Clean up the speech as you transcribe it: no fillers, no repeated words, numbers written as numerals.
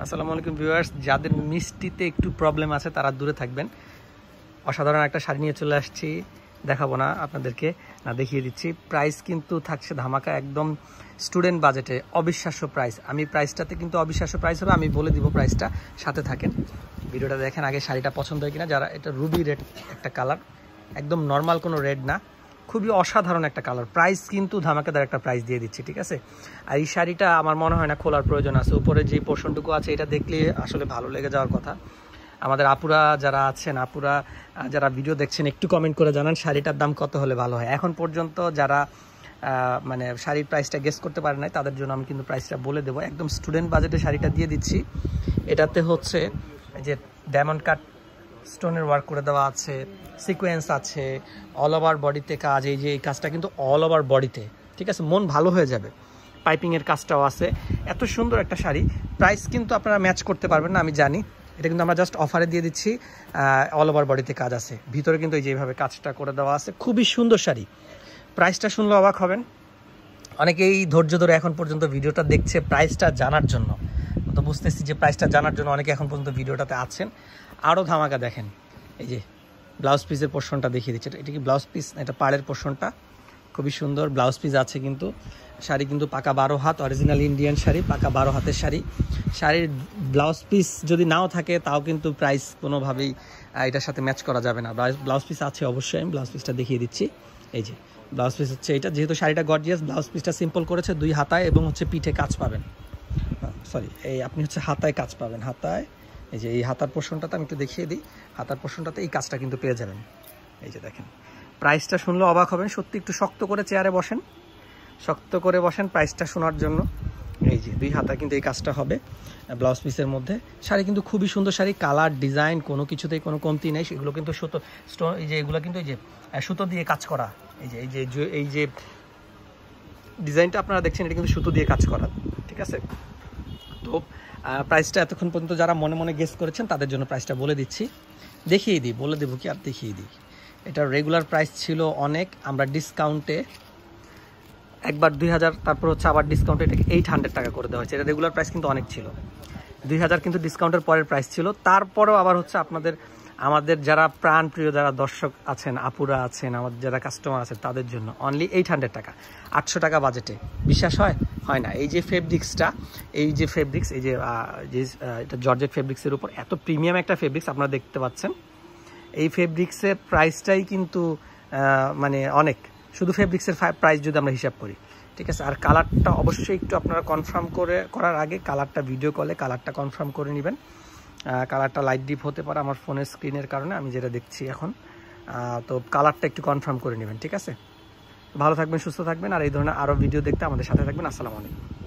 আসসালামু আলাইকুম ভিউয়ার্স, যাদের মিষ্টিতে একটু প্রবলেম আছে তারা দূরে থাকবেন। অসাধারণ একটা শাড়ি নিয়ে চলে আসছি, দেখাবো না আপনাদেরকে, না দেখিয়ে দিচ্ছি। প্রাইস কিন্তু থাকছে ধামাকা, একদম স্টুডেন্ট বাজেটে, অবিশ্বাস্য প্রাইস। আমি প্রাইসটাতে কিন্তু অবিশ্বাস্য প্রাইস হবে, আমি বলে দিব প্রাইসটা, সাথে থাকেন, ভিডিওটা দেখেন। আগে শাড়িটা পছন্দ হয় কিনা, যারা এটা রুবি রেড একটা কালার, একদম নর্মাল কোনো রেড না, খুবই অসাধারণ একটা কালার। প্রাইস কিন্তু ধামাকাদার একটা প্রাইস দিয়ে দিচ্ছি, ঠিক আছে। আর এই শাড়িটা আমার মনে হয় না খোলার প্রয়োজন আছে, উপরে যে পোর্শনটুকু আছে এটা দেখলে আসলে ভালো লেগে যাওয়ার কথা। আমাদের আপুরা যারা আছেন, আপুরা যারা ভিডিও দেখছেন, একটু কমেন্ট করে জানান শাড়িটার দাম কত হলে ভালো হয়। এখন পর্যন্ত যারা মানে শাড়ির প্রাইসটা গেস করতে পারে নাই তাদের জন্য আমি কিন্তু প্রাইসটা বলে দেবো। একদম স্টুডেন্ট বাজেটে শাড়িটা দিয়ে দিচ্ছি। এটাতে হচ্ছে যে ডায়মন্ড কাট স্টোনের ওয়ার্ক করে দেওয়া আছে, সিকোয়েন্স আছে, অল ওভার বডিতে কাজ। এই যে এই কাজটা কিন্তু অল ওভার বডিতে, ঠিক আছে, মন ভালো হয়ে যাবে। পাইপিংয়ের কাজটাও আছে। এত সুন্দর একটা শাড়ি, প্রাইস কিন্তু আপনারা ম্যাচ করতে পারবেন না আমি জানি। এটা কিন্তু আমরা জাস্ট অফারে দিয়ে দিচ্ছি। অল ওভার বডিতে কাজ আছে, ভিতরে কিন্তু এই যেভাবে কাজটা করে দেওয়া আছে, খুবই সুন্দর শাড়ি। প্রাইসটা শুনলে অবাক হবেন। অনেকেই ধৈর্য ধরে এখন পর্যন্ত ভিডিওটা দেখছে প্রাইসটা জানার জন্য, তো বুঝতেছি যে প্রাইসটা জানার জন্য অনেকে এখন পর্যন্ত ভিডিওটাতে আছেন। আরও ধামাকা দেখেন, এই যে ব্লাউজ পিসের পোর্শনটা দেখিয়ে দিচ্ছে। এটা কি ব্লাউজ পিস? এটা পাড়ের পোর্শনটা খুবই সুন্দর, ব্লাউজ পিস আছে কিন্তু। শাড়ি কিন্তু পাকা 12 হাত, অরিজিনাল ইন্ডিয়ান শাড়ি, পাকা 12 হাতের শাড়ি। শাড়ির ব্লাউজ পিস যদি নাও থাকে তাও কিন্তু প্রাইস কোনোভাবেই এটার সাথে ম্যাচ করা যাবে না। ব্লাউজ পিস আছে অবশ্যই, আমি ব্লাউজ পিসটা দেখিয়ে দিচ্ছি। এই যে ব্লাউজ পিস হচ্ছে এটা, যেহেতু শাড়িটা গর্জিয়াস, ব্লাউজ পিসটা সিম্পল করেছে। 2 হাতায় এবং হচ্ছে পিঠে কাজ পাবেন, সরি এই আপনি হচ্ছে হাতায় কাজ পাবেন, হাতায়। এই যে এই হাতার পোর্শনটাতে আমি একটু দেখিয়ে দিই, হাতার পোর্শনটাতে এই কাজটা কিন্তু পেয়ে যাবেন। এই যে দেখেন, প্রাইসটা শুনলে অবাক হবেন সত্যি। একটু শক্ত করে চেয়ারে বসেন, শক্ত করে বসেন প্রাইসটা শোনার জন্য। এই যে 2 হাতা কিন্তু এই কাজটা হবে ব্লাউজ পিসের মধ্যে। শাড়ি কিন্তু খুবই সুন্দর শাড়ি, কালার ডিজাইন কোনো কিছুতেই কোনো কমতি নেই। সেগুলো কিন্তু সুতো স্টোন, এই যে এগুলো কিন্তু এই যে সুতো দিয়ে কাজ করা। এই যে ডিজাইনটা আপনারা দেখছেন, এটা কিন্তু সুতো দিয়ে কাজ করা, ঠিক আছে। তো প্রাইসটা এতক্ষণ পর্যন্ত যারা মনে মনে গেস করেছেন তাদের জন্য প্রাইসটা বলে দিচ্ছি, দেখিয়ে দিই, বলে দেবো কি আর দেখিয়ে দিই। এটার রেগুলার প্রাইস ছিল অনেক, আমরা ডিসকাউন্টে একবার 2000, তারপর হচ্ছে আবার ডিসকাউন্টে এটাকে 800 টাকা করে দেওয়া হয়েছে। এটা রেগুলার প্রাইস কিন্তু অনেক ছিল, 2000 কিন্তু ডিসকাউন্টের পরের প্রাইস ছিল। তারপরেও আবার হচ্ছে আমাদের যারা প্রাণপ্রিয় যারা দর্শক আছেন, আপুরা আছেন, আমাদের যারা কাস্টমার আছেন তাদের জন্য অনলি 800 টাকা, 800 টাকা বাজেটে। বিশ্বাস হয় না। এই যে ফেব্রিক্সটা, এই যে ফেব্রিক্স, এই যে এটা জর্জেট ফেব্রিক্সের উপর এত প্রিমিয়াম একটা ফেব্রিক্স আপনারা দেখতে পাচ্ছেন। এই ফেব্রিক্সের প্রাইসটাই কিন্তু মানে অনেক, শুধু ফেব্রিক্সের প্রাইস যদি আমরা হিসাব করি, ঠিক আছে। আর কালারটা অবশ্যই একটু আপনারা কনফার্ম করার আগে কালারটা ভিডিও কলে কালারটা কনফার্ম করে নেবেন। কালারটা লাইট ডিপ হতে পারে আমার ফোনের স্ক্রিনের কারণে, আমি যেটা দেখছি এখন। তো কালারটা একটু কনফার্ম করে নেবেন, ঠিক আছে। ভালো থাকবেন, সুস্থ থাকবেন, আর এই ধরনের আরও ভিডিও দেখতে আমাদের সাথে থাকবেন। আসসালামু আলাইকুম।